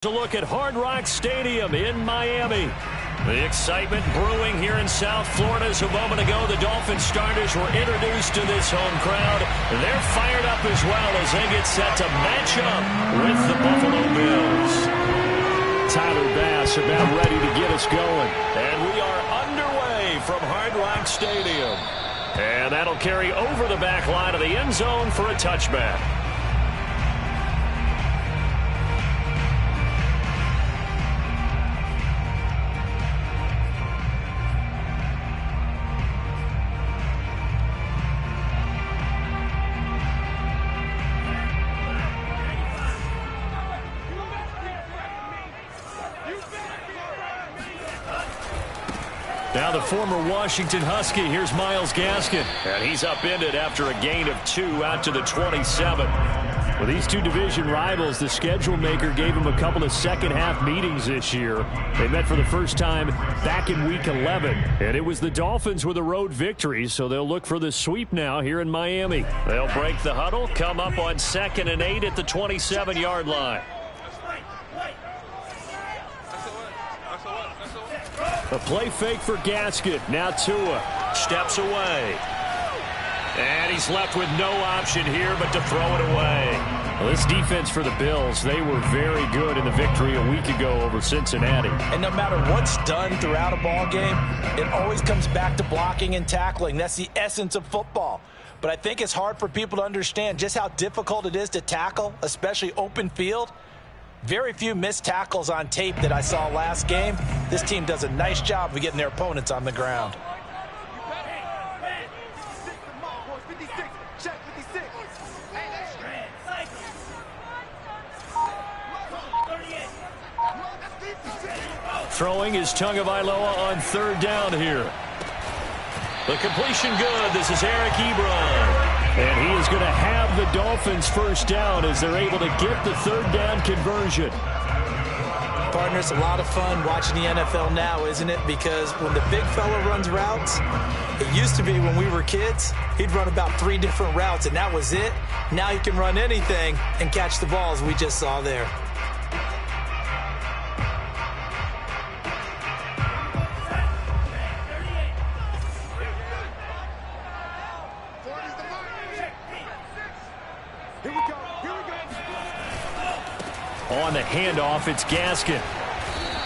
A look at Hard Rock Stadium in Miami. The excitement brewing here in South Florida as a moment ago the Dolphins starters were introduced to this home crowd. They're fired up as well as they get set to match up with the Buffalo Bills. Tyler Bass about ready to get us going. And we are underway from Hard Rock Stadium. And that'll carry over the back line of the end zone for a touchback. Now the former Washington Husky, here's Myles Gaskin. And he's upended after a gain of 2 out to the 27. Well, these two division rivals, the schedule maker gave them a couple of second-half meetings this year. They met for the first time back in Week 11. And it was the Dolphins with a road victory, so they'll look for the sweep now here in Miami. They'll break the huddle, come up on 2nd and 8 at the 27-yard line. A play fake for Gaskin. Now Tua steps away. And he's left with no option here but to throw it away. Well, this defense for the Bills, they were very good in the victory a week ago over Cincinnati. And no matter what's done throughout a ball game, it always comes back to blocking and tackling. That's the essence of football. But I think it's hard for people to understand just how difficult it is to tackle, especially open field. Very few missed tackles on tape that I saw last game. This team does a nice job of getting their opponents on the ground. Throwing is Tagovailoa on 3rd down here. The completion good. This is Eric Ebron. And he is going to have the Dolphins first down as they're able to get the 3rd down conversion. Partners, a lot of fun watching the NFL now, isn't it? Because when the big fella runs routes, it used to be when we were kids, he'd run about 3 different routes, and that was it. Now he can run anything and catch the balls we just saw there. On the handoff, it's Gaskin.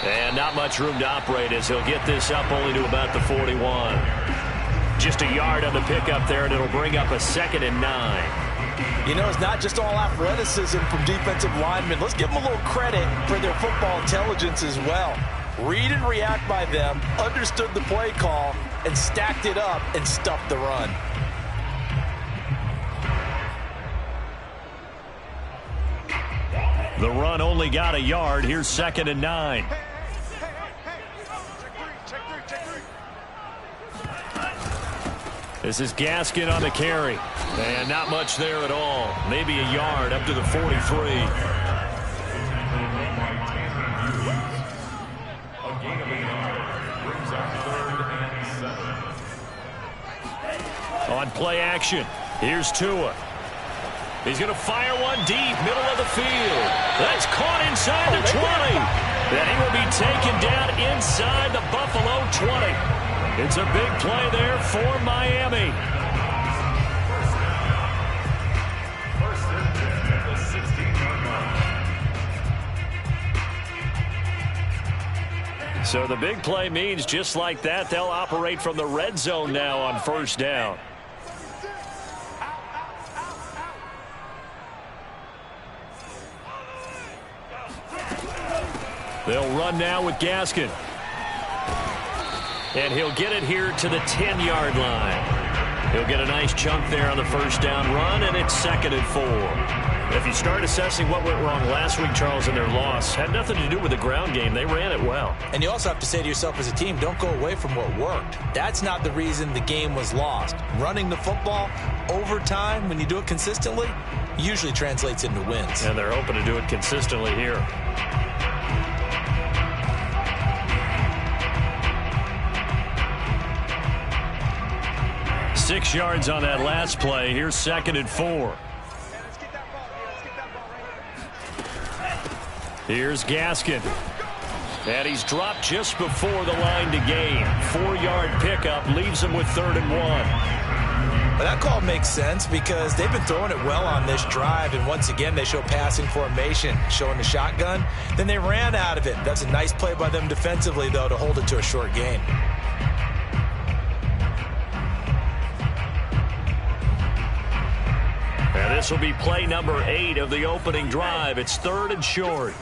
And not much room to operate as he'll get this up only to about the 41. Just a yard on the pickup there, and it'll bring up a 2nd and 9. You know, it's not just all athleticism from defensive linemen. Let's give them a little credit for their football intelligence as well. Read and react by them, understood the play call, and stacked it up and stuffed the run. The run only got a yard. Here's 2nd and 9. This is Gaskin on the carry. And not much there at all. Maybe a yard up to the 43. On play action, here's Tua. He's going to fire one deep, middle of the field. That's caught inside the 20. Then he will be taken down inside the Buffalo 20. It's a big play there for Miami. So the big play means just like that, they'll operate from the red zone now on 1st down. They'll run now with Gaskin. And he'll get it here to the 10-yard line. He'll get a nice chunk there on the 1st down run, and it's 2nd and 4. If you start assessing what went wrong last week, Charles, in their loss, had nothing to do with the ground game. They ran it well. And you also have to say to yourself as a team, don't go away from what worked. That's not the reason the game was lost. Running the football over time, when you do it consistently, usually translates into wins. And they're hoping to do it consistently here. 6 yards on that last play. Here's 2nd and 4. Here's Gaskin. And he's dropped just before the line to gain. 4-yard pickup leaves him with 3rd and 1. Well, that call makes sense because they've been throwing it well on this drive, and once again they show passing formation, showing the shotgun. Then they ran out of it. That's a nice play by them defensively, though, to hold it to a short gain. And this will be play number 8 of the opening drive. It's 3rd and short.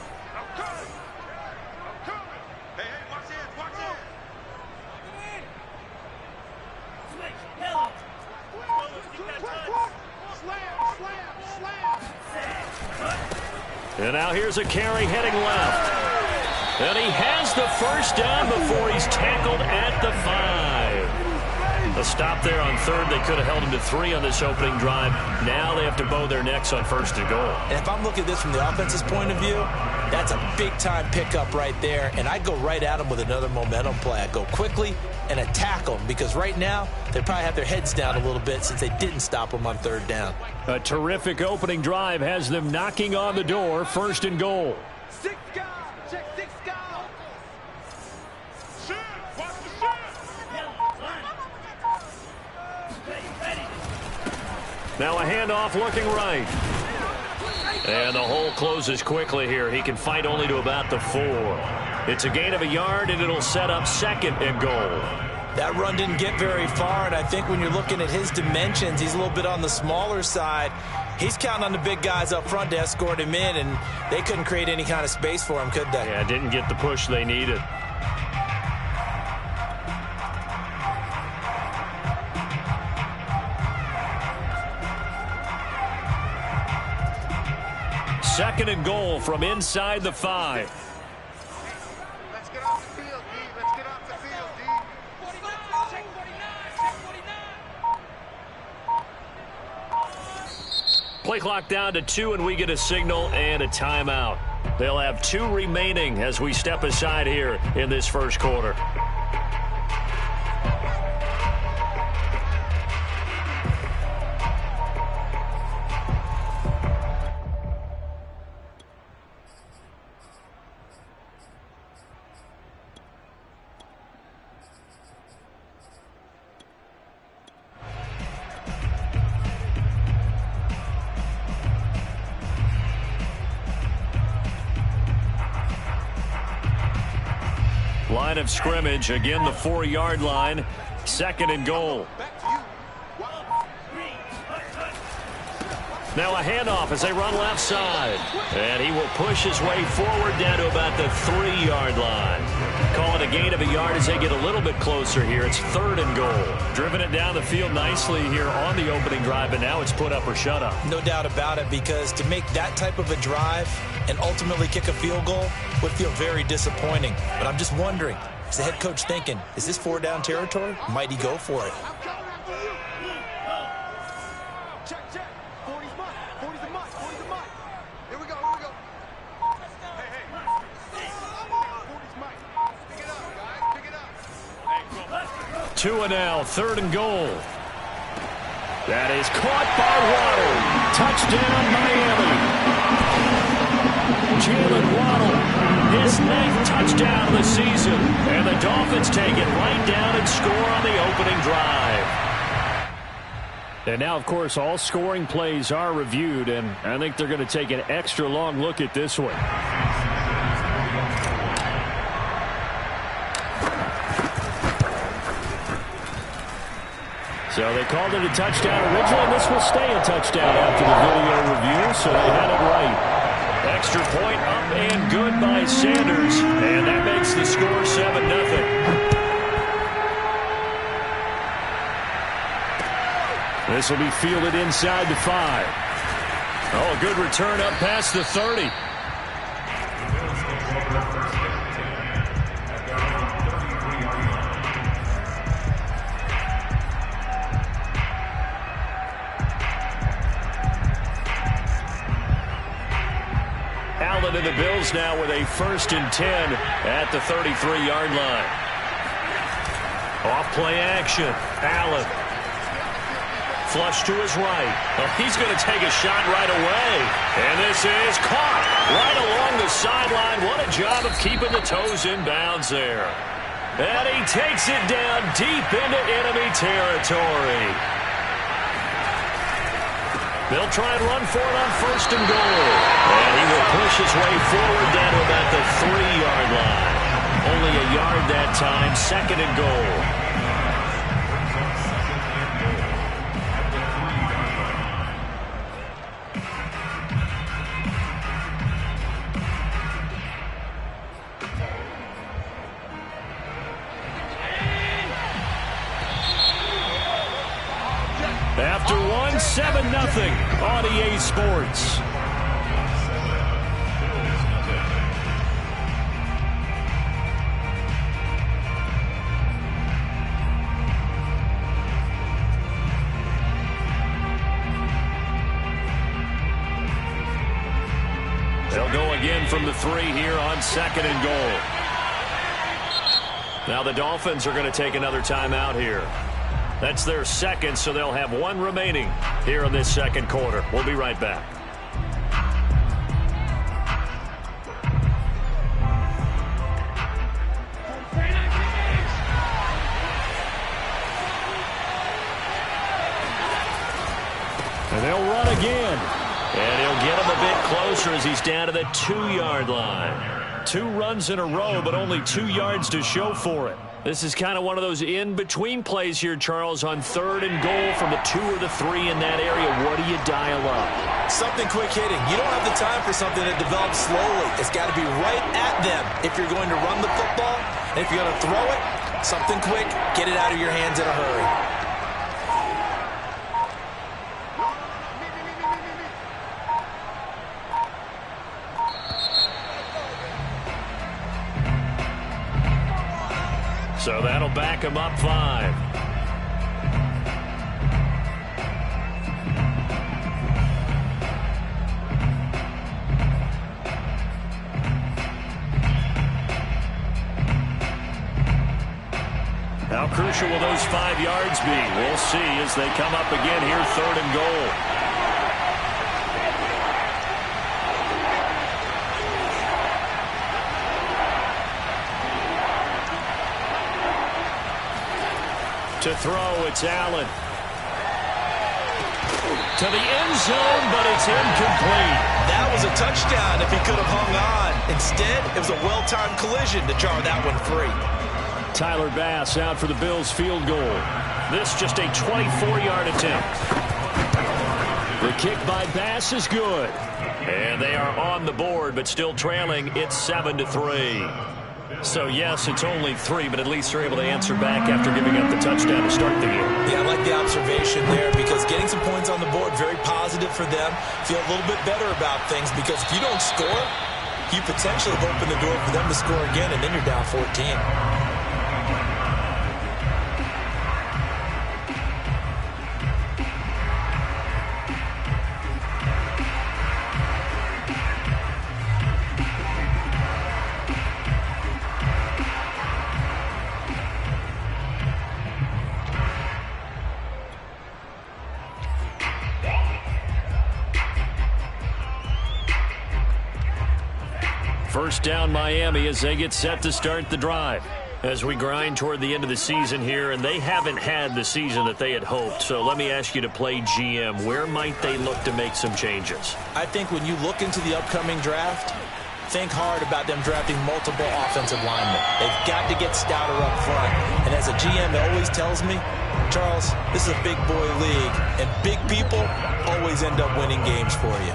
And now here's a carry heading left. And he has the first down before he's tackled at the 5. A stop there on 3rd. They could have held him to 3 on this opening drive. Now they have to bow their necks on 1st and goal. And if I'm looking at this from the offense's point of view, that's a big-time pickup right there. And I go right at him with another momentum play. I go quickly and attack them because right now they probably have their heads down a little bit since they didn't stop them on 3rd down. A terrific opening drive has them knocking on the door. 1st and goal. 6 guys. Check 6 guys. Shoot. Watch the shoot. Now a handoff looking right. And the hole closes quickly here. He can fight only to about the 4. It's a gain of a yard, and it'll set up 2nd and goal. That run didn't get very far, and I think when you're looking at his dimensions, he's a little bit on the smaller side. He's counting on the big guys up front to escort him in, and they couldn't create any kind of space for him, could they? Yeah, didn't get the push they needed. Second and goal from inside the 5. Let's get off the field, D. Let's get off the field, D. 49. Check 49. Play clock down to 2, and we get a signal and a timeout. They'll have 2 remaining as we step aside here in this first quarter. Line of scrimmage, again the 4-yard line. 2nd and goal. Now a handoff as they run left side. And he will push his way forward down to about the 3-yard line. Call it a gain of a yard as they get a little bit closer here. It's 3rd and goal. Driven it down the field nicely here on the opening drive, and now it's put up or shut up. No doubt about it, because to make that type of a drive and ultimately kick a field goal would feel very disappointing. But I'm just wondering, is the head coach thinking, is this 4-down territory? Might he go for it? I'm coming after you. Check. 40's mine. 40's the mine. 40's the mine. Here we go. Hey. 40's mine. Pick it up, guys. Pick it up. Hey, go. 2 and now, 3rd and goal. That is caught by Waddle. Touchdown, Miami. Jalen Waddle, his 9th touchdown of the season. And the Dolphins take it right down and score on the opening drive. And now, of course, all scoring plays are reviewed, and I think they're going to take an extra long look at this one. So they called it a touchdown originally, and this will stay a touchdown after the video review, so they had it right. Extra point up and good by Sanders, and that makes the score 7-0. This will be fielded inside the 5. Oh, a good return up past the 30. Allen and the Bills now with a 1st and 10 at the 33-yard line. Off play action. Allen Flush to his right. Well, he's going to take a shot right away. And this is caught right along the sideline. What a job of keeping the toes in bounds there. And he takes it down deep into enemy territory. They'll try and run for it on 1st and goal. And he will push his way forward down to about the 3-yard line. Only a yard that time, 2nd and goal. After one, 7-0 on EA Sports. They'll go again from the 3 here on 2nd and goal. Now the Dolphins are going to take another timeout here. That's their 2nd, so they'll have 1 remaining here in this 2nd quarter. We'll be right back. And they'll run again. And he'll get him a bit closer as he's down to the 2-yard line. 2 runs in a row, but only 2 yards to show for it. This is kind of one of those in-between plays here, Charles, on 3rd and goal from the 2 or the 3 in that area. What do you dial up? Something quick hitting. You don't have the time for something that develops slowly. It's got to be right at them if you're going to run the football. And if you're going to throw it, something quick, get it out of your hands in a hurry. So that'll back him up 5. How crucial will those 5 yards be? We'll see as they come up again here, 3rd and goal. To throw, it's Allen. To the end zone, but it's incomplete. That was a touchdown if he could have hung on. Instead, it was a well-timed collision to jar that one free. Tyler Bass out for the Bills field goal. This just a 24-yard attempt. The kick by Bass is good. And they are on the board, but still trailing. It's 7-3. So, yes, it's only 3, but at least they're able to answer back after giving up the touchdown to start the game. Yeah, I like the observation there because getting some points on the board, very positive for them. Feel a little bit better about things because if you don't score, you potentially have opened the door for them to score again, and then you're down 14. First down Miami as they get set to start the drive. As we grind toward the end of the season here, and they haven't had the season that they had hoped. So let me ask you to play GM. Where might they look to make some changes? I think when you look into the upcoming draft, think hard about them drafting multiple offensive linemen. They've got to get stouter up front. And as a GM, it always tells me, Charles, this is a big boy league, and big people always end up winning games for you.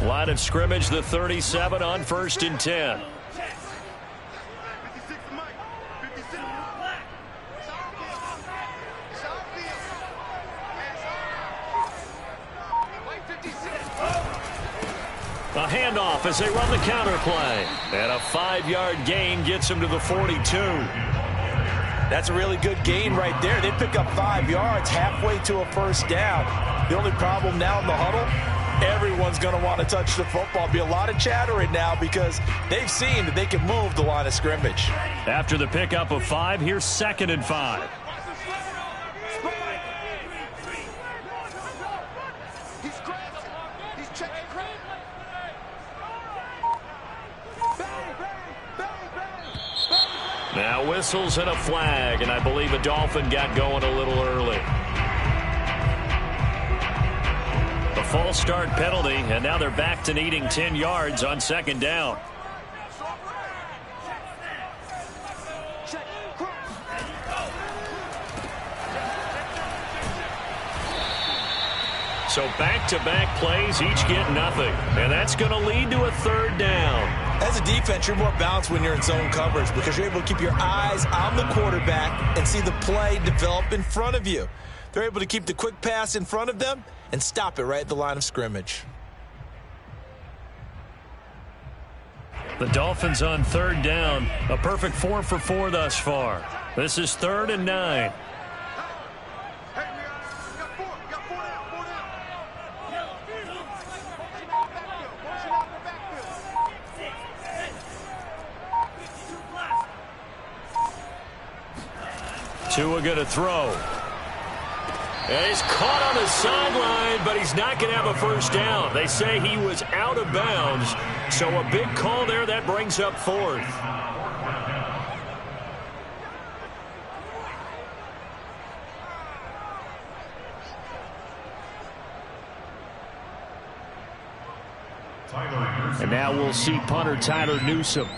Line of scrimmage, the 37 on 1st and 10. 56 to Mike. 56. Mike 56. A handoff as they run the counter play. And a 5-yard gain gets them to the 42. That's a really good gain right there. They pick up 5 yards halfway to a first down. The only problem now in the huddle, everyone's going to want to touch the football. There'll be a lot of chatter right now because they've seen that they can move the line of scrimmage. After the pickup of 5, here's 2nd and 5. Now whistles and a flag, and I believe a Dolphin got going a little early. A false start penalty, and now they're back to needing 10 yards on 2nd down. So back-to-back plays, each get nothing. And that's going to lead to a 3rd down. As a defense, you're more balanced when you're in zone coverage because you're able to keep your eyes on the quarterback and see the play develop in front of you. They're able to keep the quick pass in front of them and stop it right at the line of scrimmage. The Dolphins on 3rd down. A perfect 4 for 4 thus far. This is 3rd and 9. Tua going to throw. And he's caught on the sideline, but he's not going to have a first down. They say he was out of bounds, so a big call there. That brings up 4th. And now we'll see punter Tyler Newsome.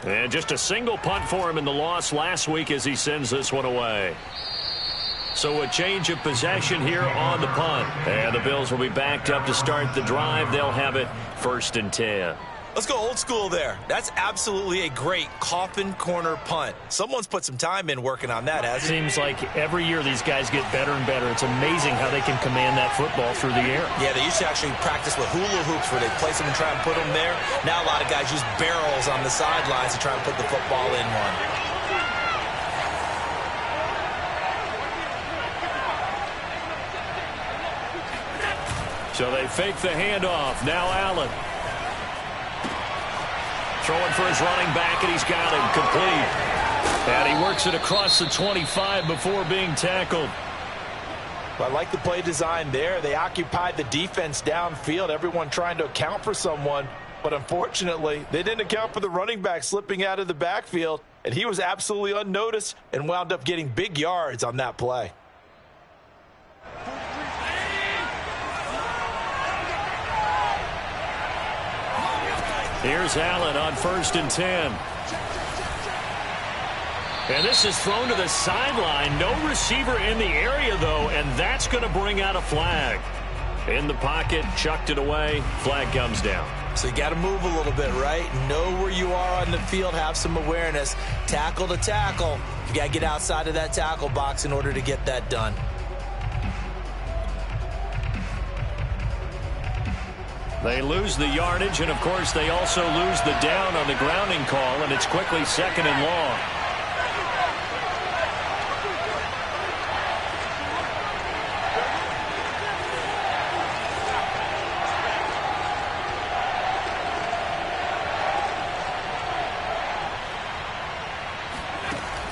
And just a single punt for him in the loss last week as he sends this one away. So a change of possession here on the punt. And the Bills will be backed up to start the drive. They'll have it 1st and 10. Let's go old school there. That's absolutely a great coffin corner punt. Someone's put some time in working on that, hasn't it? Seems like every year these guys get better and better. It's amazing how they can command that football through the air. Yeah, they used to actually practice with hula hoops where they place them and try and put them there. Now a lot of guys use barrels on the sidelines to try and put the football in one. So they fake the handoff. Now Allen. Throwing for his running back, and he's got him complete. And he works it across the 25 before being tackled. Well, I like the play design there. They occupied the defense downfield, everyone trying to account for someone. But unfortunately, they didn't account for the running back slipping out of the backfield. And he was absolutely unnoticed and wound up getting big yards on that play. Here's Allen on 1st and 10. And this is thrown to the sideline. No receiver in the area, though, and that's going to bring out a flag. In the pocket, chucked it away. Flag comes down. So you got to move a little bit, right? Know where you are on the field. Have some awareness. Tackle to tackle. You got to get outside of that tackle box in order to get that done. They lose the yardage, and, of course, they also lose the down on the grounding call, and it's quickly 2nd and long.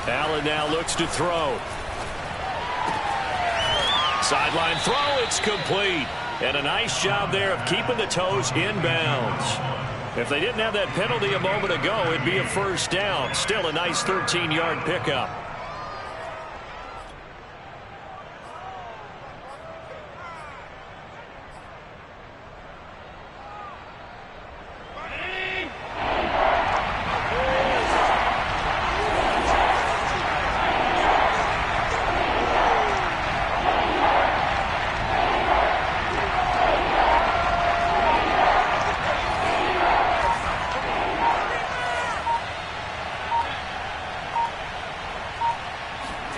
Allen now looks to throw. Sideline throw, it's complete. And a nice job there of keeping the toes inbounds. If they didn't have that penalty a moment ago, it'd be a first down. Still a nice 13-yard pickup.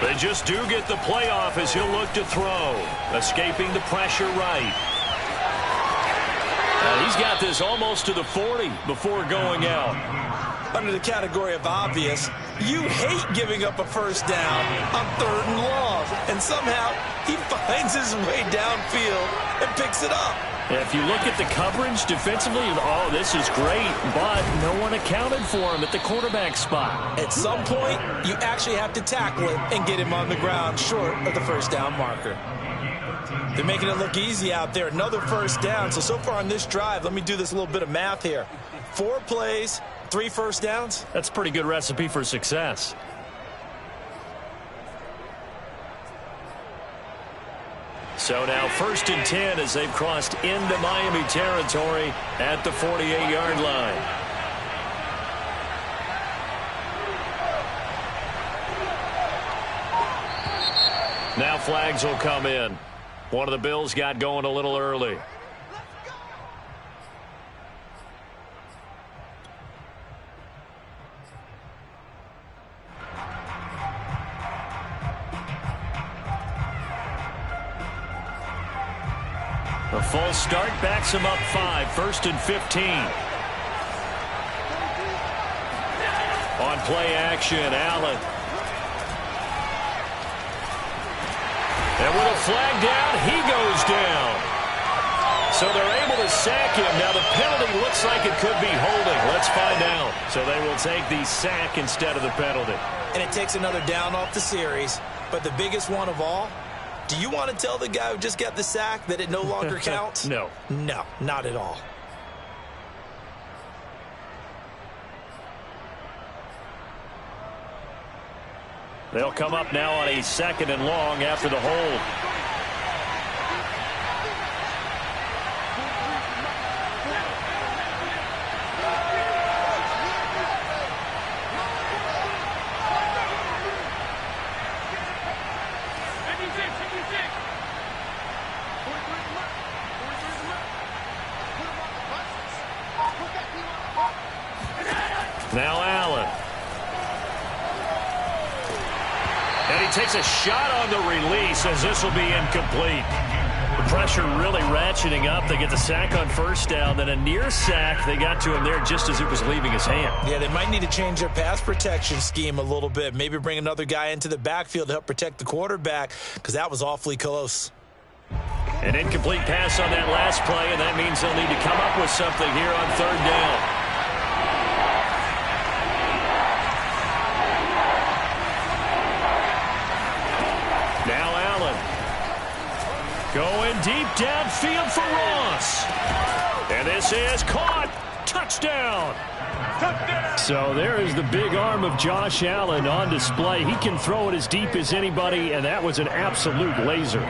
They just do get the playoff as he'll look to throw. Escaping the pressure right. And he's got this almost to the 40 before going out. under the category of obvious. You hate giving up a first down on 3rd and long. And somehow he finds his way downfield and picks it up. If you look at the coverage defensively, oh, this is great, but no one accounted for him at the quarterback spot. At some point, you actually have to tackle it and get him on the ground short of the first down marker. They're making it look easy out there. Another first down. So far on this drive, let me do this little bit of math here. 4 plays, 3 first downs. That's a pretty good recipe for success. So now 1st and 10 as they've crossed into Miami territory at the 48-yard line. Now flags will come in. One of the Bills got going a little early. A full start backs him up 5, 1st and 15. On play action, Allen. And with a flag down, he goes down. So they're able to sack him. Now the penalty looks like it could be holding. Let's find out. So they will take the sack instead of the penalty. And it takes another down off the series. But the biggest one of all, do you want to tell the guy who just got the sack that it no longer counts? No. No, not at all. They'll come up now on a 2nd and long after the hold. Now Allen. And he takes a shot on the release as this will be incomplete. The pressure really ratcheting up. They get the sack on 1st down, then a near sack. They got to him there just as it was leaving his hand. Yeah, they might need to change their pass protection scheme a little bit. Maybe bring another guy into the backfield to help protect the quarterback, because that was awfully close. An incomplete pass on that last play, and that means they'll need to come up with something here on 3rd down. Going deep downfield for Ross. And this is caught. Touchdown. Touchdown. So there is the big arm of Josh Allen on display. He can throw it as deep as anybody, and that was an absolute laser.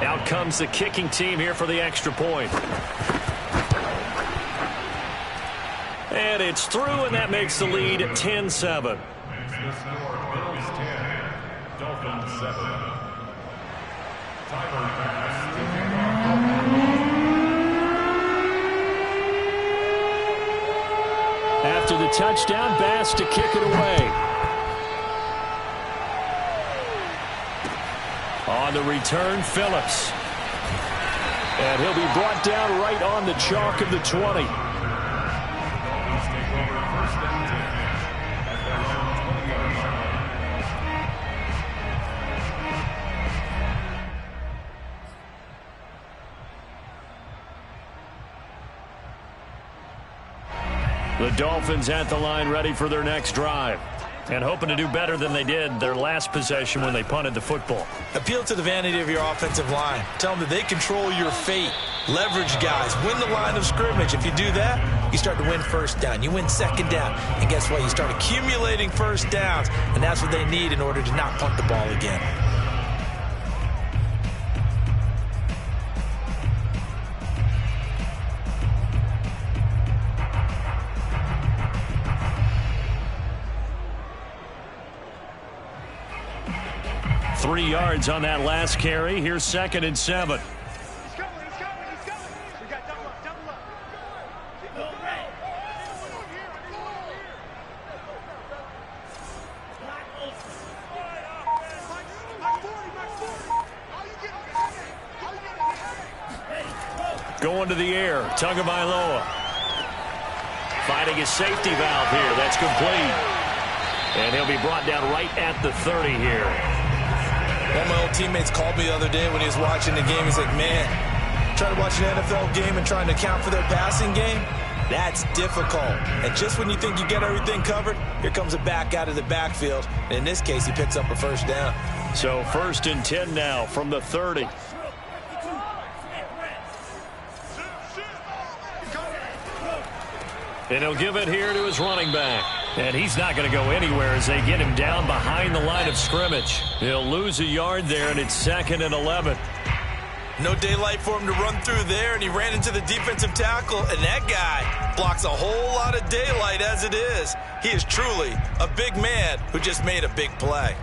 Out comes the kicking team here for the extra point. And it's through, and that makes the lead 10-7. Bills 10, Dolphins 7. After the touchdown, Bass to kick it away. On the return, Phillips. And he'll be brought down right on the chalk of the 20. The Dolphins at the line ready for their next drive and hoping to do better than they did their last possession when they punted the football. Appeal to the vanity of your offensive line. Tell them that they control your fate. Leverage guys. Win the line of scrimmage. If you do that, you start to win 1st down. You win 2nd down. And guess what? You start accumulating 1st downs. And that's what they need in order to not punt the ball again. Three yards on that last carry. Here's 2nd and 7. He's coming. We got double up. Going to the air. Tagovailoa. finding his safety valve here. That's complete. And he'll be brought down right at the 30 here. One of my old teammates called me the other day when he was watching the game. He's like, man, trying to watch an NFL game and trying to account for their passing game, that's difficult. And just when you think you get everything covered, here comes a back out of the backfield. And in this case, he picks up a first down. So 1st and 10 now from the 30. And he'll give it here to his running back. And he's not going to go anywhere as they get him down behind the line of scrimmage. He'll lose a yard there, and it's 2nd and 11. No daylight for him to run through there, and he ran into the defensive tackle, and that guy blocks a whole lot of daylight as it is. He is truly a big man who just made a big play.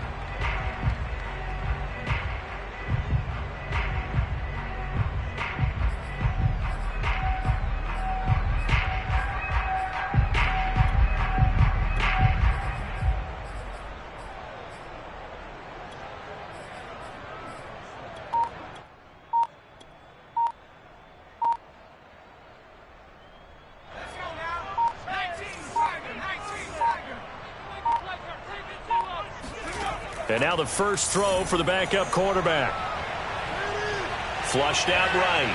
And now the first throw for the backup quarterback. Flushed out right.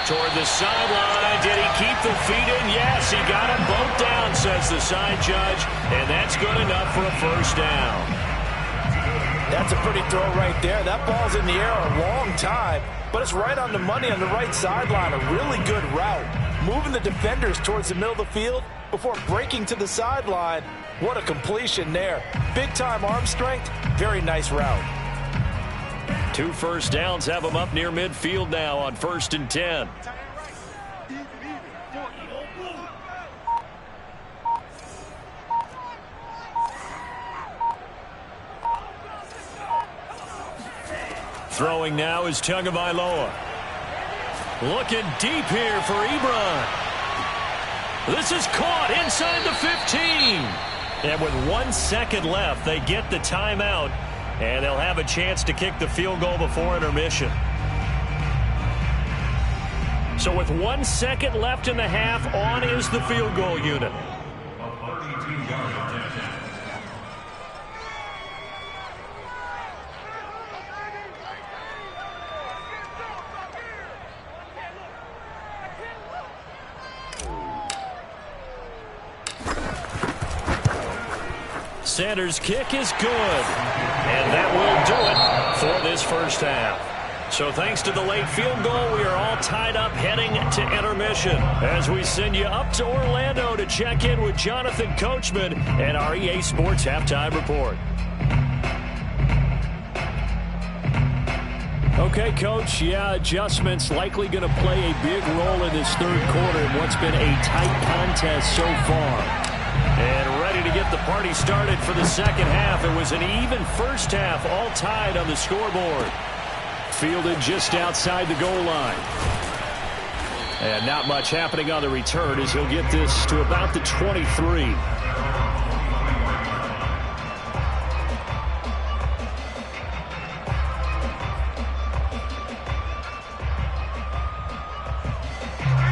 Toward the sideline. Did he keep the feet in? Yes, he got them both down, says the side judge. And that's good enough for a first down. That's a pretty throw right there. That ball's in the air a long time, but it's right on the money on the right sideline. A really good route. Moving the defenders towards the middle of the field before breaking to the sideline. What a completion there. Big-time arm strength. Very nice route. 2 first downs have him up near midfield now on 1st and 10. Throwing now is Tagovailoa. Looking deep here for Ebron. This is caught inside the 15. And with 1 second left, they get the timeout, and they'll have a chance to kick the field goal before intermission. So with 1 second left in the half, on is the field goal unit. Sanders' kick is good. And that will do it for this first half. So thanks to the late field goal, we are all tied up heading to intermission as we send you up to Orlando to check in with Jonathan Coachman and our EA Sports Halftime Report. Okay, Coach, adjustments likely going to play a big role in this third quarter in what's been a tight contest so far. And ready to get the party started for the second half. It was an even first half, all tied on the scoreboard. Fielded just outside the goal line. And not much happening on the return as he'll get this to about the 23.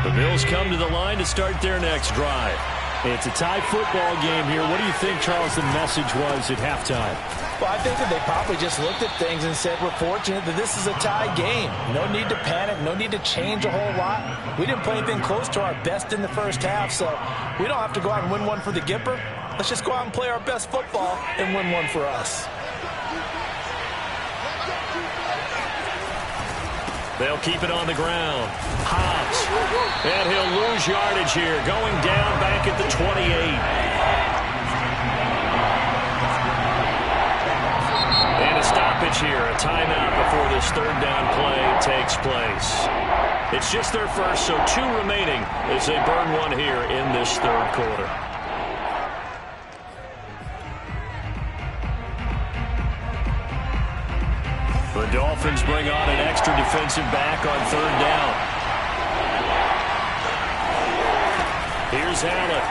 The Bills come to the line to start their next drive. It's a tie football game here. What do you think, Charles, the message was at halftime? Well, I think that they probably just looked at things and said, we're fortunate that this is a tie game. No need to panic. No need to change a whole lot. We didn't play anything close to our best in the first half, so we don't have to go out and win one for the Gipper. Let's just go out and play our best football and win one for us. They'll keep it on the ground. Hobbs. And he'll lose yardage here. Going down back at the 28. And a stoppage here. A timeout before this third down play takes place. It's just their first, so 2 remaining as they burn one here in this third quarter. The Dolphins bring on an extra defensive back on third down. Here's Allen.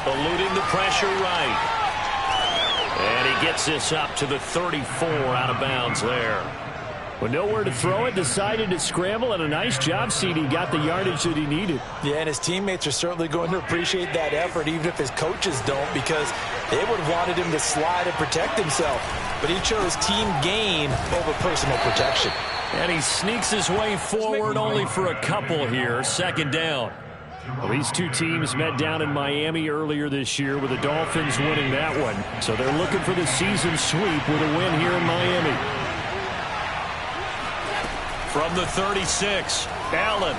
Eluding the pressure right. And he gets this up to the 34 out of bounds there. With nowhere to throw it, decided to scramble, and a nice job, CD. Got the yardage that he needed. Yeah, and his teammates are certainly going to appreciate that effort, even if his coaches don't, because they would have wanted him to slide and protect himself. But he chose team gain over personal protection. And he sneaks his way forward only for a couple here. Second down. Well, these two teams met down in Miami earlier this year with the Dolphins winning that one. So they're looking for the season sweep with a win here in Miami. From the 36, Allen.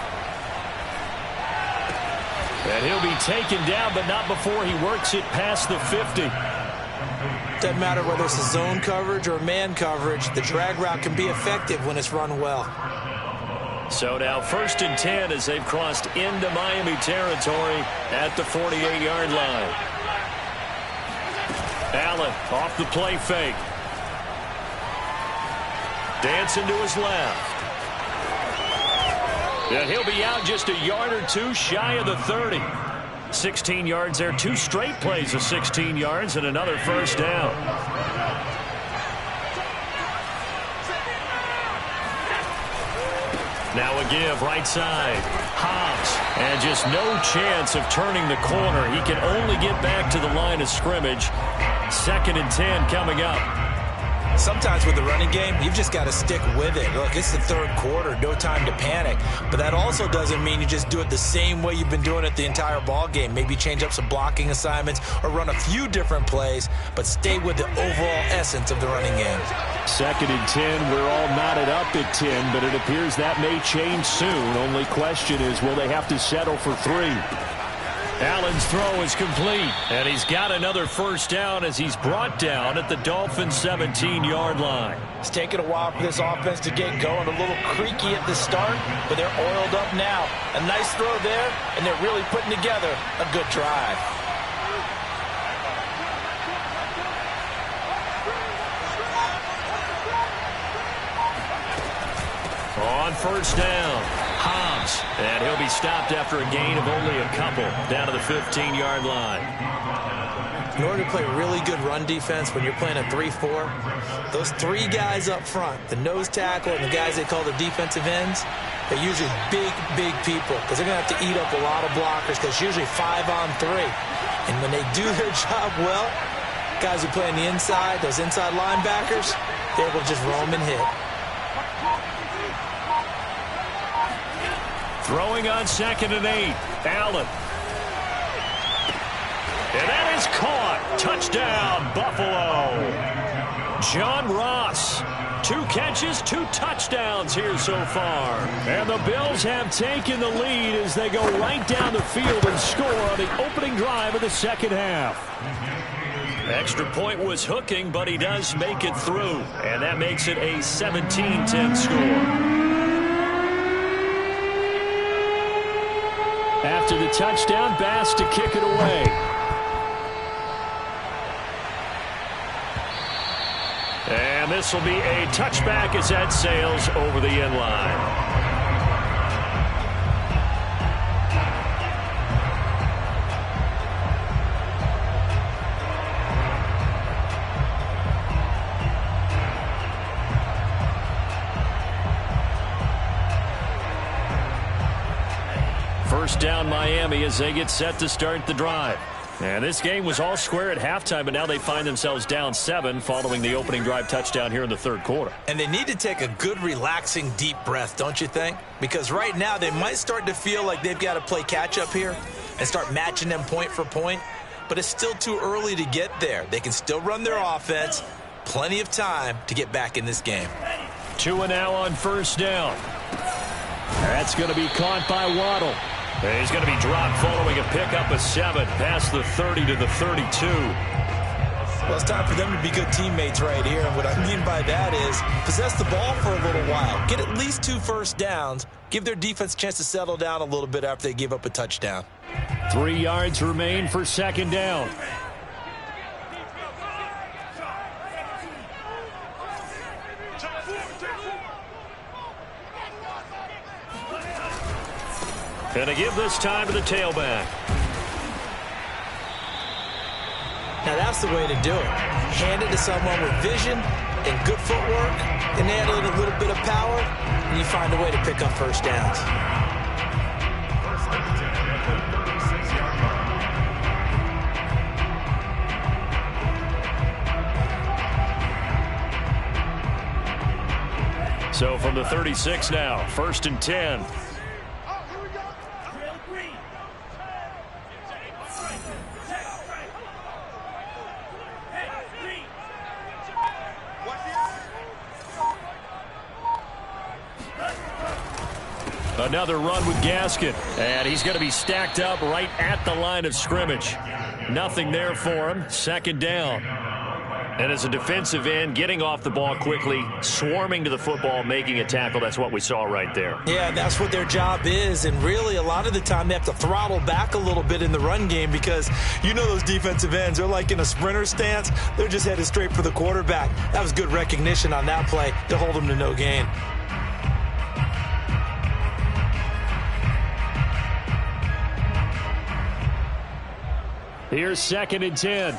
And he'll be taken down, but not before he works it past the 50. Doesn't matter whether it's a zone coverage or man coverage, the drag route can be effective when it's run well. So now 1st and 10 as they've crossed into Miami territory at the 48-yard line. Allen off the play fake. Dancing to his left. And he'll be out just a yard or two shy of the 30. 16 yards there. 2 straight plays of 16 yards and another first down. Now a give right side. Hobbs. And just no chance of turning the corner. He can only get back to the line of scrimmage. 2nd and 10 coming up. Sometimes with the running game, you've just got to stick with it. Look, it's the 3rd quarter, no time to panic. But that also doesn't mean you just do it the same way you've been doing it the entire ball game. Maybe change up some blocking assignments or run a few different plays, but stay with the overall essence of the running game. 2nd and 10, we're all knotted up at 10, but it appears that may change soon. Only question is, will they have to settle for 3? Allen's throw is complete, and he's got another first down as he's brought down at the Dolphins' 17-yard line. It's taken a while for this offense to get going. A little creaky at the start, but they're oiled up now. A nice throw there, and they're really putting together a good drive. On first down, Hobbs, and he'll be stopped after a gain of only a couple down to the 15-yard line. In order to play really good run defense when you're playing a 3-4, those 3 guys up front, the nose tackle and the guys they call the defensive ends, they're usually big people because they're going to have to eat up a lot of blockers because it's usually 5 on 3. And when they do their job well, guys who play on the inside, those inside linebackers, they're able to just roam and hit. Throwing on 2nd and 8, Allen. And that is caught. Touchdown, Buffalo. John Ross. 2 catches, 2 touchdowns here so far. And the Bills have taken the lead as they go right down the field and score on the opening drive of the 2nd half. Extra point was hooking, but he does make it through. And that makes it a 17-10 score. After the touchdown, Bass to kick it away. And this will be a touchback as that sails over the end line. First down Miami as they get set to start the drive. And this game was all square at halftime, but now they find themselves down 7 following the opening drive touchdown here in the 3rd quarter. And they need to take a good, relaxing, deep breath, don't you think? Because right now they might start to feel like they've got to play catch-up here and start matching them point for point. But it's still too early to get there. They can still run their offense. Plenty of time to get back in this game. 2 and now on first down. That's going to be caught by Waddle. He's going to be dropped following a pickup of 7 past the 30 to the 32. Well, it's time for them to be good teammates right here. And what I mean by that is possess the ball for a little while. Get at least 2 first downs. Give their defense a chance to settle down a little bit after they give up a touchdown. 3 yards remain for 2nd down. And to give this time to the tailback. Now that's the way to do it. Hand it to someone with vision and good footwork and add in a little bit of power, and you find a way to pick up first downs. So from the 36 now, 1st and 10. Another run with Gaskin, and he's going to be stacked up right at the line of scrimmage. Nothing there for him. 2nd down. And as a defensive end, getting off the ball quickly, swarming to the football, making a tackle, that's what we saw right there. Yeah, that's what their job is, and really a lot of the time they have to throttle back a little bit in the run game because you know those defensive ends, they're like in a sprinter stance. They're just headed straight for the quarterback. That was good recognition on that play to hold them to no gain. Here's 2nd and 10.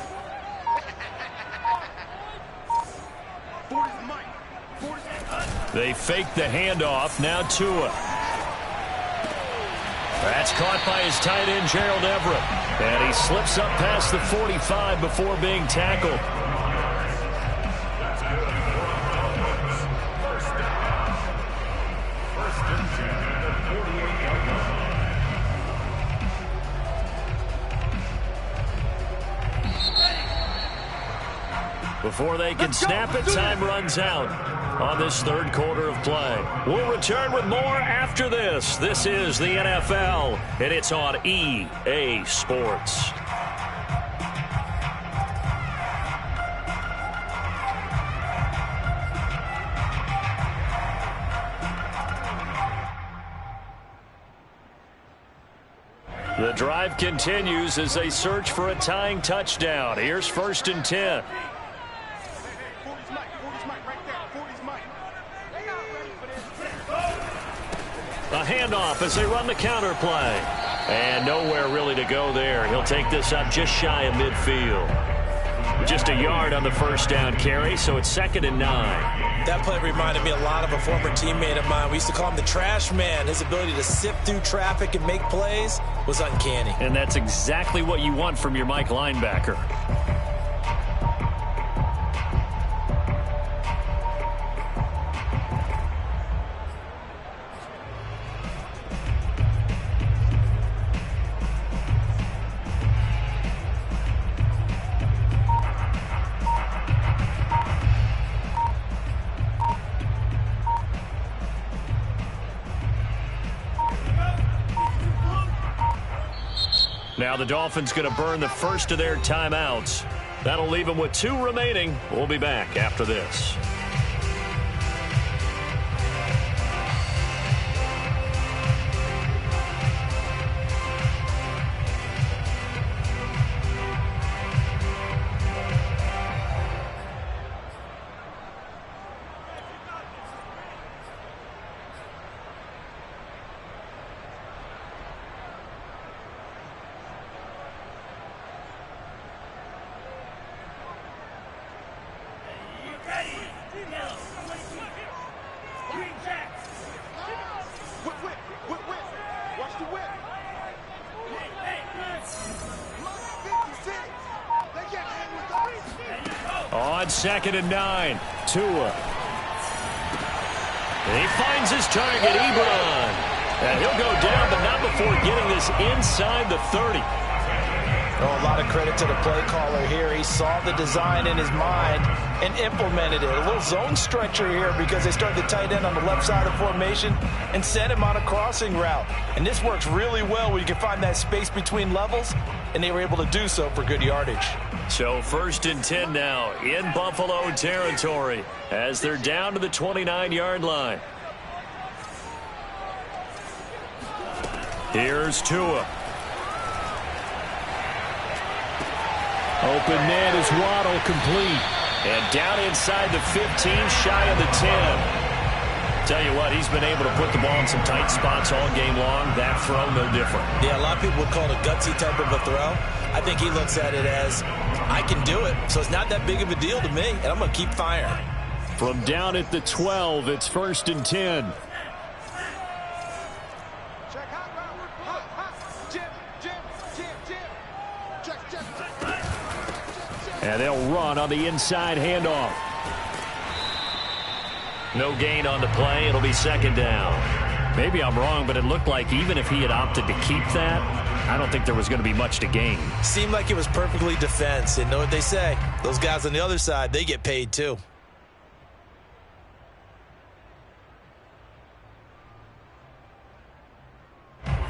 They fake the handoff. Now Tua. That's caught by his tight end, Gerald Everett. And he slips up past the 45 before being tackled. Before they can snap it, time runs out on this 3rd quarter of play. We'll return with more after this. This is the NFL, and it's on EA Sports. The drive continues as they search for a tying touchdown. Here's 1st and 10. A handoff as they run the counter play. And nowhere really to go there. He'll take this up just shy of midfield. Just a yard on the 1st down carry, so it's 2nd and 9. That play reminded me a lot of a former teammate of mine. We used to call him the trash man. His ability to sift through traffic and make plays was uncanny. And that's exactly what you want from your Mike linebacker. Now the Dolphins going to burn the first of their timeouts. That'll leave them with 2 remaining. We'll be back after this. On 2nd and 9, Tua. He finds his target, Ebron. And he'll go down, but not before getting this inside the 30. Oh, a lot of credit to the play caller here. He saw the design in his mind and implemented it. A little zone stretcher here because they started the tight end on the left side of formation and sent him on a crossing route. And this works really well where you can find that space between levels, and they were able to do so for good yardage. So 1st and 10 now in Buffalo territory as they're down to the 29-yard line. Here's Tua. Open man is Waddle, complete. And down inside the 15, shy of the 10. Tell you what, he's been able to put the ball in some tight spots all game long. That throw, no different. Yeah, a lot of people would call it a gutsy type of a throw. I think he looks at it as, I can do it, so it's not that big of a deal to me, and I'm going to keep firing. From down at the 12, it's 1st and 10. Check hot, Jim. Check. And they'll run on the inside handoff. No gain on the play. It'll be 2nd down. Maybe I'm wrong, but it looked like even if he had opted to keep that, I don't think there was going to be much to gain. Seemed like it was perfectly defense. And know what they say? Those guys on the other side, they get paid too.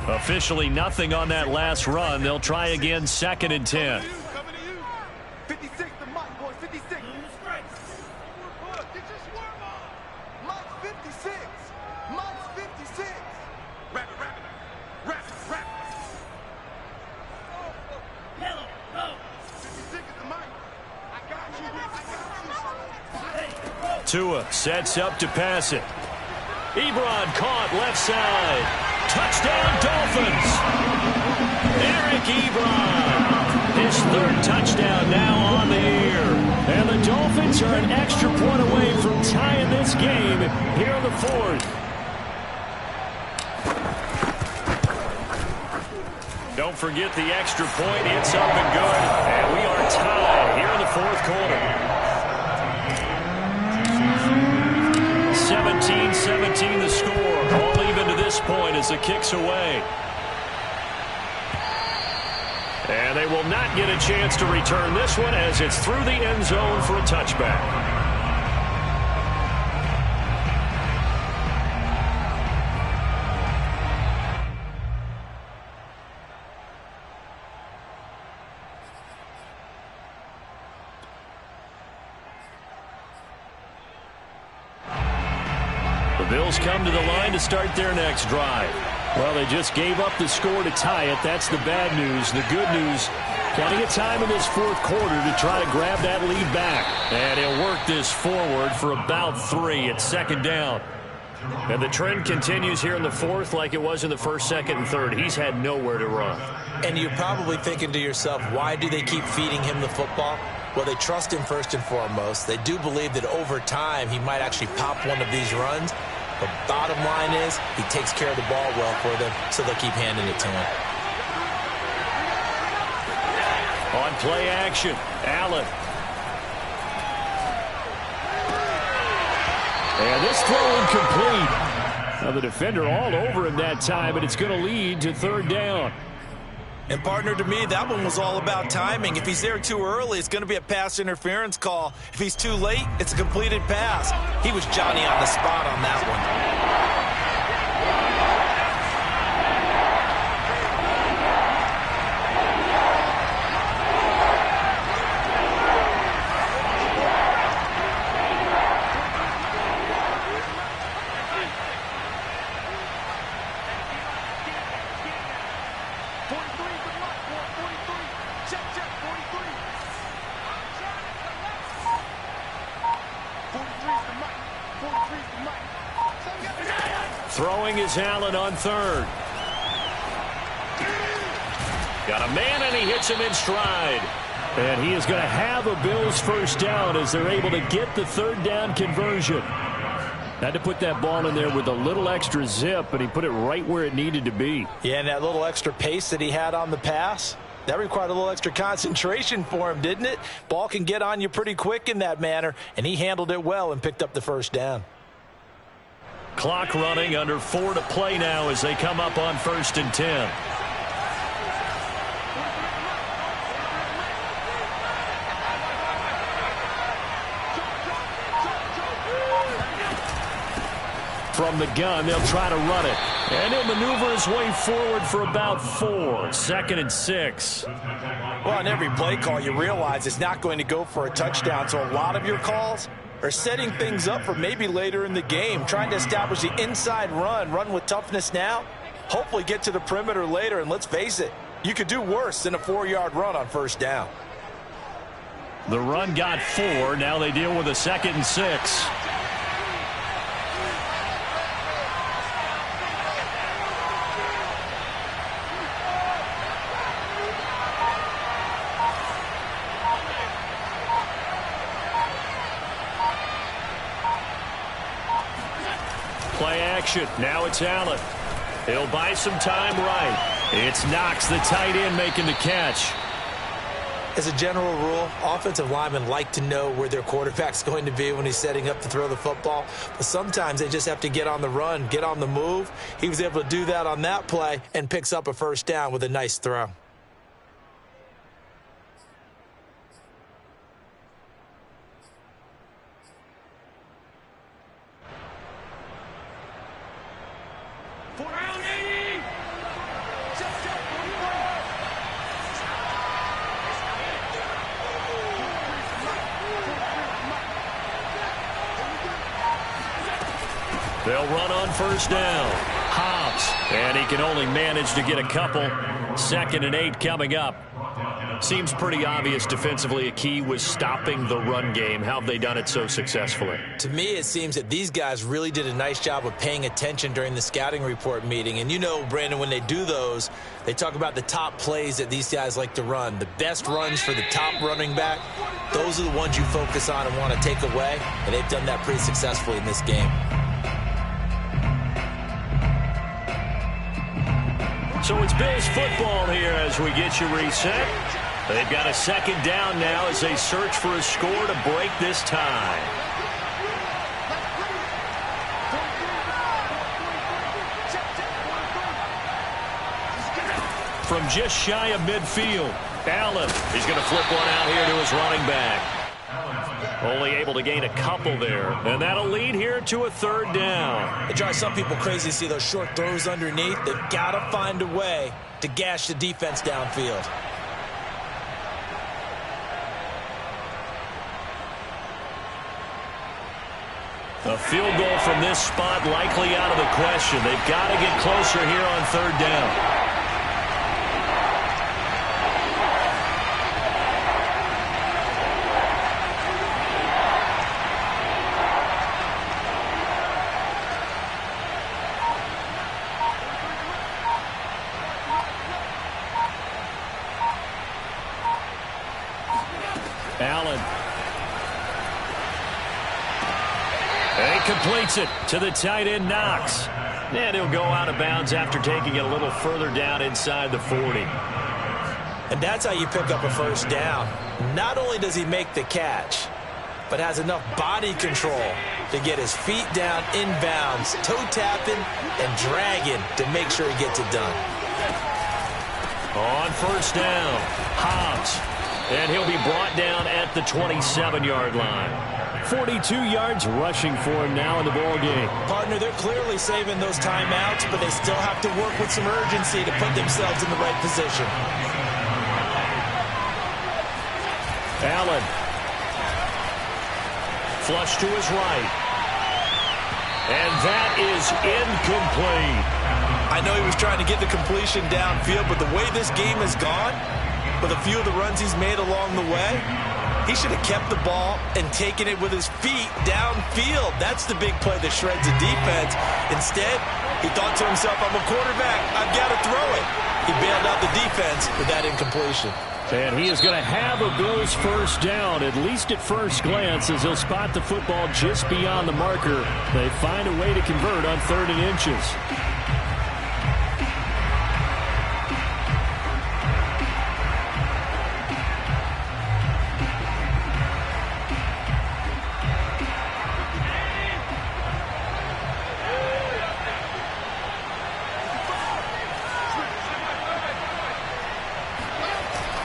Officially nothing on that last run. They'll try again, 2nd and 10. 56 to Mike, boys, 56. Get your swerve on. Mike's 56. Mike's 56. Wrap it. 56 is the Mike. I got you. Tua sets up to pass it. Ebron caught left side. Touchdown, Dolphins. Eric Ebron. His 3rd touchdown now on the year. And the Dolphins are an extra point away from tying this game here in the 4th. Don't forget the extra point. It's up and good. And we are tied here in the 4th quarter. 17-17 the score. All even to this point as the kick's away. And they will not get a chance to return this one as it's through the end zone for a touchback. The Bills come to the line to start their next drive. Well, they just gave up the score to tie it. That's the bad news. The good news, plenty of time in this 4th quarter to try to grab that lead back. And he'll work this forward for about 3. It's 2nd down. And the trend continues here in the 4th like it was in the 1st, 2nd, and 3rd. He's had nowhere to run. And you're probably thinking to yourself, why do they keep feeding him the football? Well, they trust him first and foremost. They do believe that over time he might actually pop one of these runs. The bottom line is he takes care of the ball well for them, so they'll keep handing it to him. On play action, Allen. And this throw incomplete. Now the defender all over him that time, but it's going to lead to 3rd down. And partner, to me, that one was all about timing. If he's there too early, it's going to be a pass interference call. If he's too late, it's a completed pass. He was Johnny on the spot on that one. Throwing is Allen on 3rd. Got a man, and he hits him in stride. And he is going to have a Bills 1st down as they're able to get the 3rd down conversion. Had to put that ball in there with a little extra zip, but he put it right where it needed to be. Yeah, and that little extra pace that he had on the pass, that required a little extra concentration for him, didn't it? Ball can get on you pretty quick in that manner, and he handled it well and picked up the 1st down. Clock running, under 4 to play now as they come up on 1st and 10. From the gun, they'll try to run it. And he'll maneuver his way forward for about 4. 2nd and 6. Well, on every play call, you realize it's not going to go for a touchdown. So a lot of your calls are setting things up for maybe later in the game, trying to establish the inside run with toughness now, hopefully get to the perimeter later. And let's face it, you could do worse than a 4-yard run on 1st down. The run got 4. Now they deal with a 2nd and 6. action. Now it's Allen. He'll buy some time right. It's Knox, the tight end, making the catch. As a general rule, offensive linemen like to know where their quarterback's going to be when he's setting up to throw the football. But sometimes they just have to get on the run, get on the move. He was able to do that on that play and picks up a first down with a nice throw. They'll run on first down. Hobbs, and he can only manage to get a couple. 2nd and 8 coming up. Seems pretty obvious defensively a key was stopping the run game. How have they done it so successfully? To me, it seems that these guys really did a nice job of paying attention during the scouting report meeting. And you know, Brandon, when they do those, they talk about the top plays that these guys like to run. The best runs for the top running back, those are the ones you focus on and want to take away. And they've done that pretty successfully in this game. So it's Bills football here as we get you reset. They've got a 2nd down now as they search for a score to break this tie. From just shy of midfield, Allen is going to flip one out here to his running back. Only able to gain a couple there, and that'll lead here to a 3rd down. It drives some people crazy to see those short throws underneath. They've got to find a way to gash the defense downfield. A field goal from this spot likely out of the question. They've got to get closer here on 3rd down. Allen. And he completes it to the tight end, Knox. And he'll go out of bounds after taking it a little further down inside the 40. And that's how you pick up a first down. Not only does he make the catch, but has enough body control to get his feet down inbounds, toe tapping and dragging to make sure he gets it done. On first down, Hobbs. And he'll be brought down at the 27-yard line. 42 yards rushing for him now in the ball game. Partner, they're clearly saving those timeouts, but they still have to work with some urgency to put themselves in the right position. Allen. Flush to his right. And that is incomplete. I know he was trying to get the completion downfield, but the way this game has gone, with a few of the runs he's made along the way, he should have kept the ball and taken it with his feet downfield. That's the big play that shreds the defense. Instead, he thought to himself, I'm a quarterback, I've got to throw it. He bailed out the defense with that incompletion. And he is going to have a Bills first down, at least at first glance, as he'll spot the football just beyond the marker. They find a way to convert on 3rd and inches.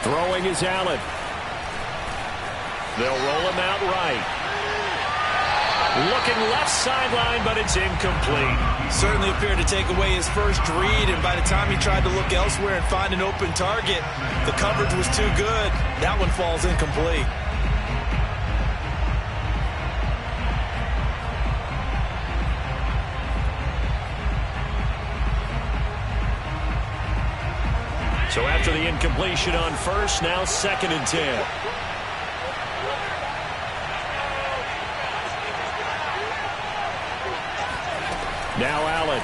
Throwing is Allen. They'll roll him out right. Looking left sideline, but it's incomplete. Certainly appeared to take away his first read, and by the time he tried to look elsewhere and find an open target, the coverage was too good. That one falls incomplete. So after the incompletion on first, now 2nd and 10. Now Allen.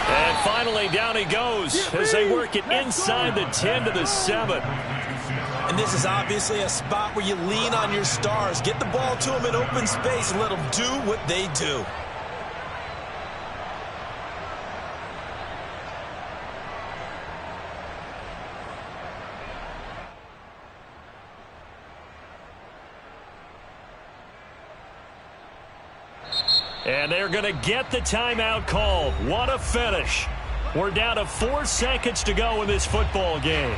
And finally down he goes as they work it inside the 10 to the 7. And this is obviously a spot where you lean on your stars. Get the ball to them in open space and let them do what they do. And they're going to get the timeout called. What a finish. We're down to 4 seconds to go in this football game.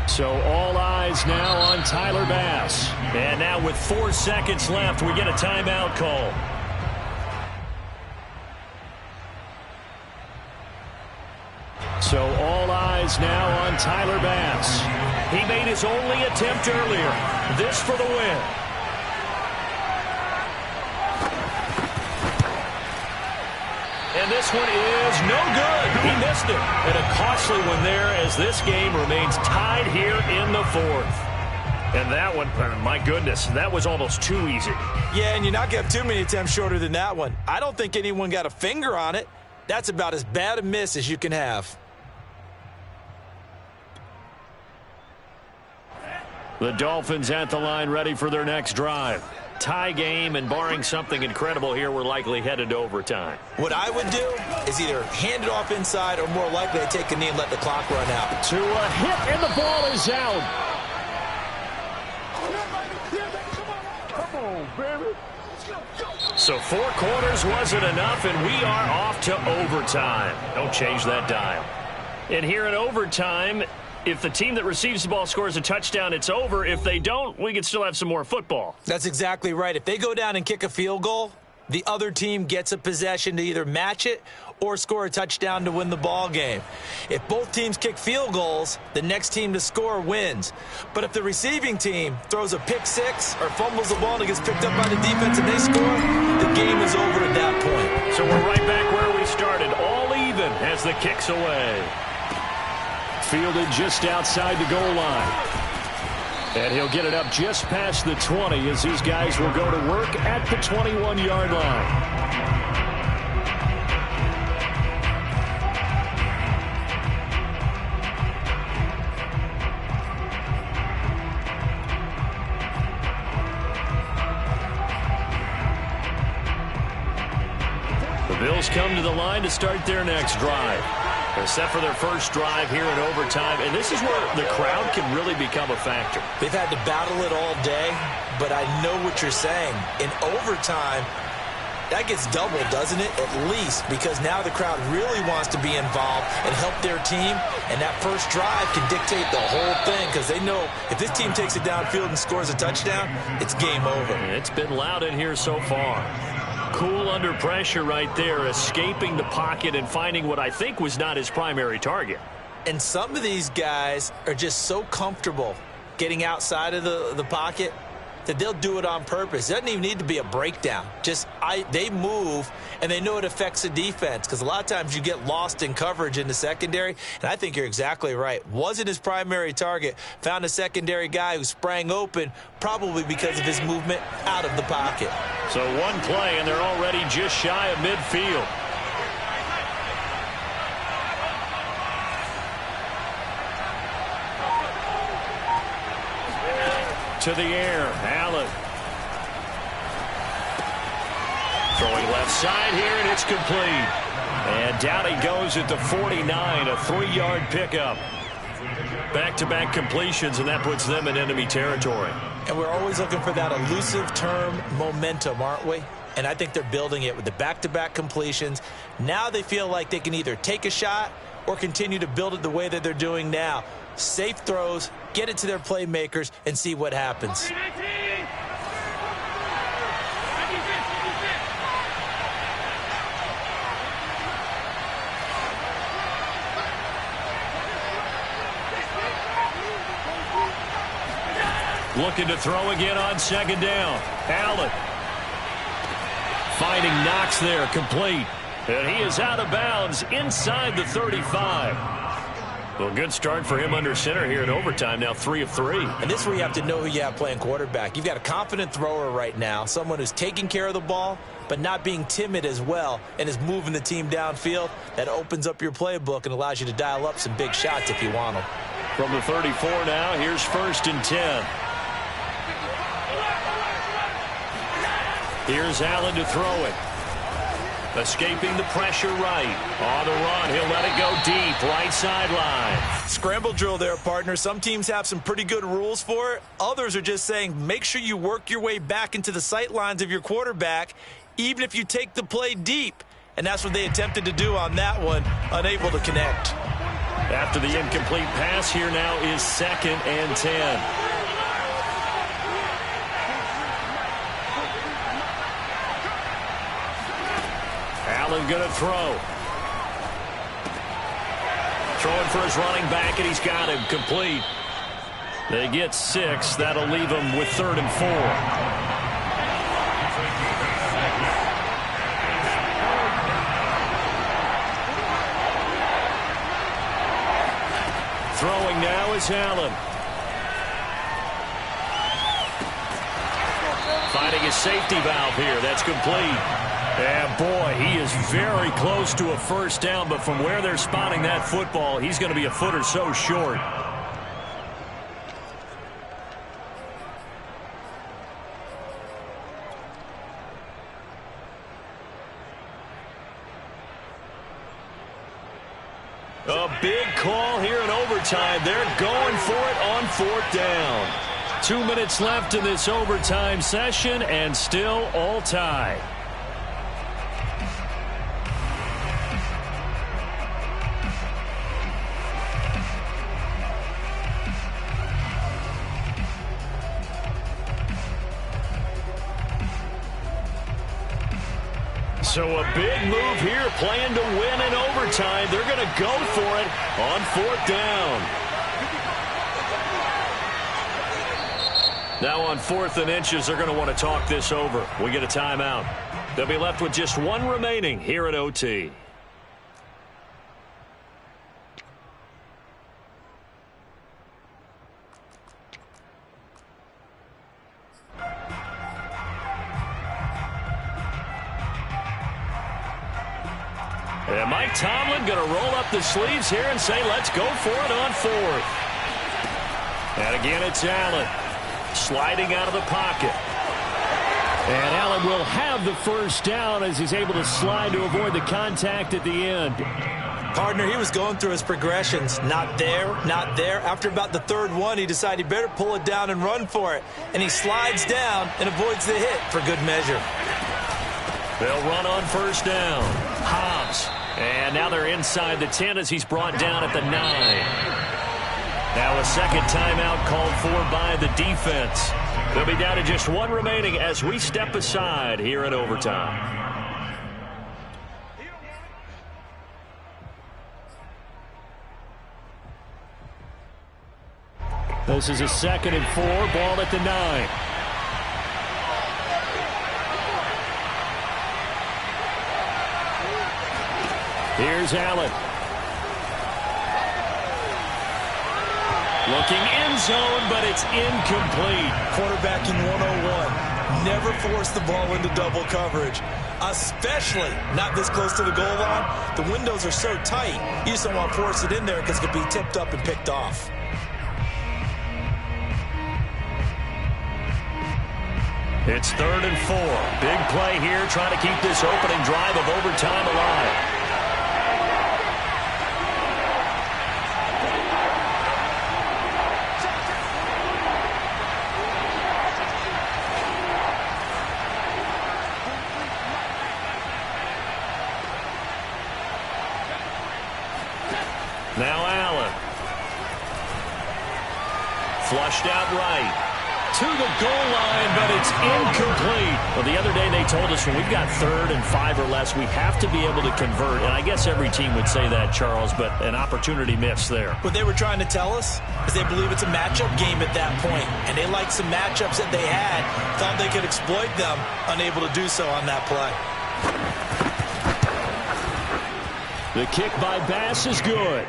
So all eyes now on Tyler Bass. And now with 4 seconds left, we get a timeout call. So all eyes now on Tyler Bass. He made his only attempt earlier. This for the win. And this one is no good. He missed it. And a costly one there as this game remains tied here in the fourth. And that one, my goodness, that was almost too easy. Yeah, and you're not going to have too many attempts shorter than that one. I don't think anyone got a finger on it. That's about as bad a miss as you can have. The Dolphins at the line ready for their next drive. Tie game, and barring something incredible here, we're likely headed to overtime. What I would do is either hand it off inside or more likely to take a knee and let the clock run out. To a hit, and the ball is out. Come on, baby. So 4 quarters wasn't enough, and we are off to overtime. Don't change that dial. And here in overtime, if the team that receives the ball scores a touchdown, it's over. If they don't, we can still have some more football. That's exactly right. If they go down and kick a field goal, the other team gets a possession to either match it or score a touchdown to win the ball game. If both teams kick field goals, the next team to score wins. But if the receiving team throws a pick six or fumbles the ball and it gets picked up by the defense and they score, the game is over at that point. So we're right back where we started, all even as the kick's away. Fielded just outside the goal line. And he'll get it up just past the 20 as these guys will go to work at the 21-yard line. The Bills come to the line to start their next drive. They're set for their first drive here in overtime, and this is where the crowd can really become a factor. They've had to battle it all day, but I know what you're saying. In overtime, that gets doubled, doesn't it? At least, because now the crowd really wants to be involved and help their team, and that first drive can dictate the whole thing because they know if this team takes it downfield and scores a touchdown, it's game over. It's been loud in here so far. Cool under pressure right there, escaping the pocket and finding what I think was not his primary target. And some of these guys are just so comfortable getting outside of the pocket that they'll do it on purpose. It doesn't even need to be a breakdown. They move, and they know it affects the defense because a lot of times you get lost in coverage in the secondary, and I think you're exactly right. Wasn't his primary target. Found a secondary guy who sprang open, probably because of his movement out of the pocket. So one play, and they're already just shy of midfield. To the air, Allen. Throwing left side here, and it's complete. And down he goes at the 49, a 3-yard pickup. Back-to-back completions, and that puts them in enemy territory. And we're always looking for that elusive term momentum, aren't we? And I think they're building it with the back-to-back completions. Now they feel like they can either take a shot or continue to build it the way that they're doing now. Safe throws, get it to their playmakers, and see what happens. Looking to throw again on second down. Allen. Finding Knox there, complete. And he is out of bounds inside the 35. Well, good start for him under center here in overtime. Now 3 of 3. And this is where you have to know who you have playing quarterback. You've got a confident thrower right now, someone who's taking care of the ball, but not being timid as well, and is moving the team downfield. That opens up your playbook and allows you to dial up some big shots if you want them. From the 34 now, here's 1st and 10. Here's Allen to throw it. Escaping the pressure right. On the run, he'll let it go deep, right sideline. Scramble drill there, partner. Some teams have some pretty good rules for it. Others are just saying make sure you work your way back into the sight lines of your quarterback, even if you take the play deep. And that's what they attempted to do on that one, unable to connect. After the incomplete pass, here now is 2nd and 10. Allen going to throw. Throwing for his running back, and he's got him complete. They get 6. That'll leave him with 3rd and 4. Throwing now is Allen. Finding his safety valve here. That's complete. And boy, he is very close to a first down, but from where they're spotting that football, he's going to be a foot or so short. A big call here in overtime. They're going for it on 4th down. 2 minutes left in this overtime session, and still all tied. So a big move here, playing to win in overtime. They're going to go for it on 4th down. Now on 4th and inches, they're going to want to talk this over. We get a timeout. They'll be left with just 1 remaining here at OT. And Mike Tomlin going to roll up the sleeves here and say, let's go for it on 4th. And again, it's Allen sliding out of the pocket. And Allen will have the first down as he's able to slide to avoid the contact at the end. Partner, he was going through his progressions. Not there, not there. After about the 3rd one, he decided he better pull it down and run for it. And he slides down and avoids the hit for good measure. They'll run on 1st down. Hobbs. And now they're inside the 10 as he's brought down at the 9. Now a second timeout called for by the defense. They'll be down to just 1 remaining as we step aside here at overtime. This is a 2nd and 4, ball at the 9. Here's Allen. Looking end zone, but it's incomplete. Quarterbacking 101. Never force the ball into double coverage, especially not this close to the goal line. The windows are so tight, you just don't want to force it in there because it could be tipped up and picked off. It's 3rd and 4. Big play here, trying to keep this opening drive of overtime alive. Now Allen. Flushed out right. To the goal line, but it's incomplete. Well, the other day they told us when we've got 3rd and 5 or less, we have to be able to convert. And I guess every team would say that, Charles, but an opportunity missed there. What they were trying to tell us is they believe it's a matchup game at that point. And they liked some matchups that they had, thought they could exploit them, unable to do so on that play. The kick by Bass is good.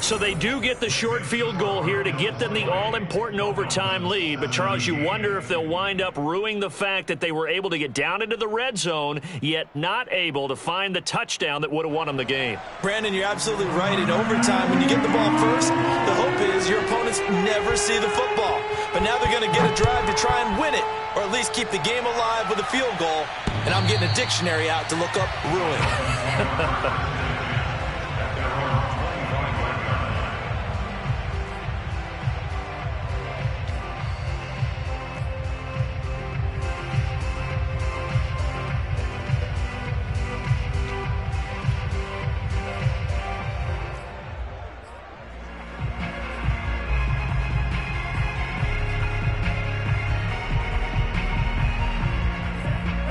So they do get the short field goal here to get them the all-important overtime lead. But, Charles, you wonder if they'll wind up ruining the fact that they were able to get down into the red zone, yet not able to find the touchdown that would have won them the game. Brandon, you're absolutely right. In overtime, when you get the ball first, the hope is your opponents never see the football. But now they're going to get a drive to try and win it, or at least keep the game alive with a field goal. And I'm getting a dictionary out to look up ruin.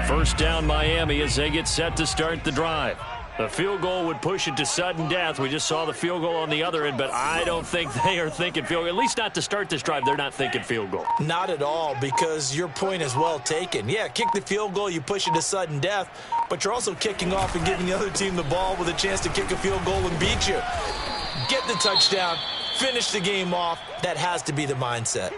First down Miami as they get set to start the drive. The field goal would push it to sudden death. We just saw the field goal on the other end, but I don't think they are thinking field goal. At least not to start this drive. They're not thinking field goal. Not at all, because your point is well taken. Yeah, kick the field goal, you push it to sudden death, but you're also kicking off and giving the other team the ball with a chance to kick a field goal and beat you. Get the touchdown, finish the game off. That has to be the mindset.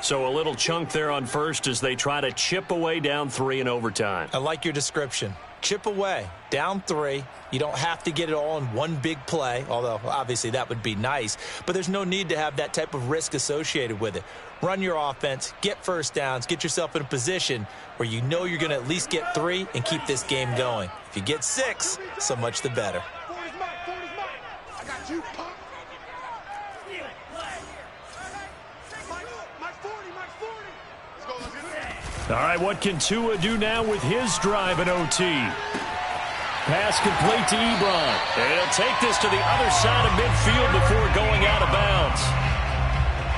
So a little chunk there on first as they try to chip away down 3 in overtime. I like your description. Chip away, down 3. You don't have to get it all in one big play, although obviously that would be nice. But there's no need to have that type of risk associated with it. Run your offense, get first downs, get yourself in a position where you know you're going to at least get 3 and keep this game going. If you get 6, so much the better. 40's mine. 40's mine. I got you, punk. My 40. Let's go. Let's get it. All right, what can Tua do now with his drive in OT? Pass complete to Ebron. And he'll take this to the other side of midfield before going out of bounds.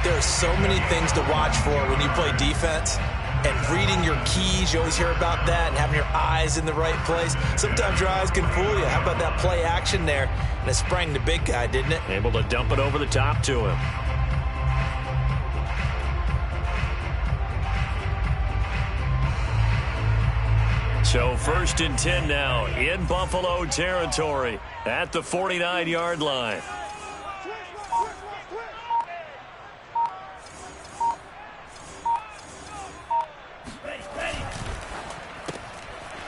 There are so many things to watch for when you play defense. And reading your keys, you always hear about that, and having your eyes in the right place. Sometimes your eyes can fool you. How about that play action there? And it sprang the big guy, didn't it? Able to dump it over the top to him. So 1st and 10 now in Buffalo territory at the 49-yard line.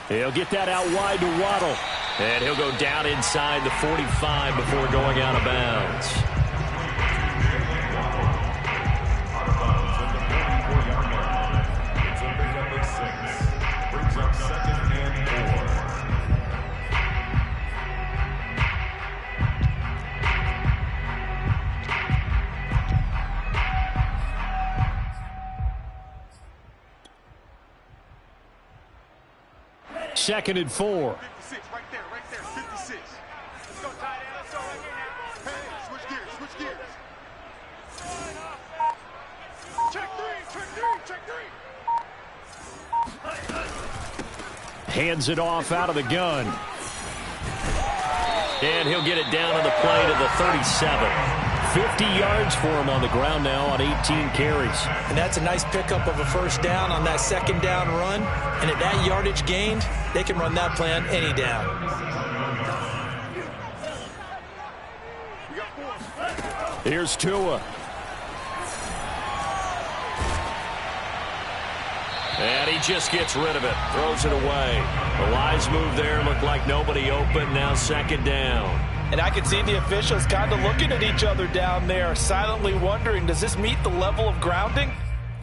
He'll get that out wide to Waddle. And he'll go down inside the 45 before going out of bounds. Second and 4. 56, right there, 56. Let's go, tight end. Let's go right here now. Hey, switch gears. Check three. Hands it off out of the gun. And he'll get it down on the play to the 37. 50 yards for him on the ground now on 18 carries. And that's a nice pickup of a first down on that second down run. And at that yardage gained, they can run that play on any down. Here's Tua. And he just gets rid of it. Throws it away. The wise move there. Looked like nobody open. Now second down. And I can see the officials kind of looking at each other down there, silently wondering, does this meet the level of grounding?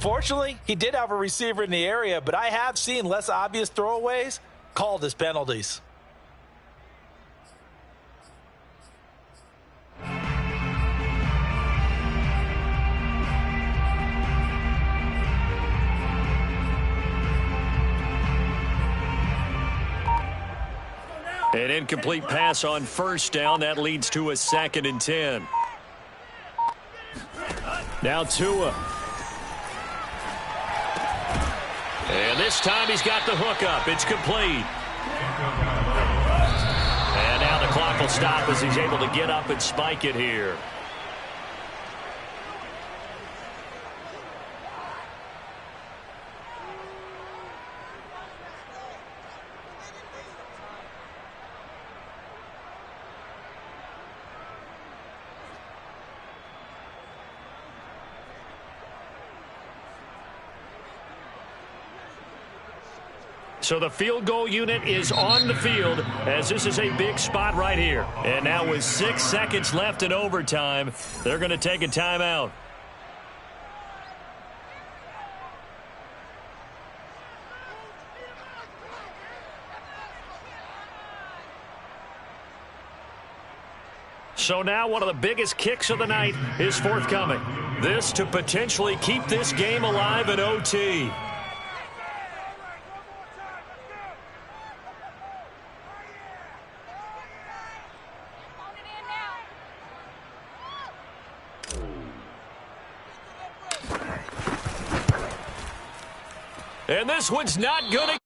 Fortunately, he did have a receiver in the area, but I have seen less obvious throwaways called as penalties. An incomplete pass on first down. That leads to a 2nd and 10. Now Tua. And this time he's got the hook up. It's complete. And now the clock will stop as he's able to get up and spike it here. So the field goal unit is on the field as this is a big spot right here. And now with 6 seconds left in overtime, they're going to take a timeout. So now one of the biggest kicks of the night is forthcoming. This to potentially keep this game alive in OT. And this one's not going to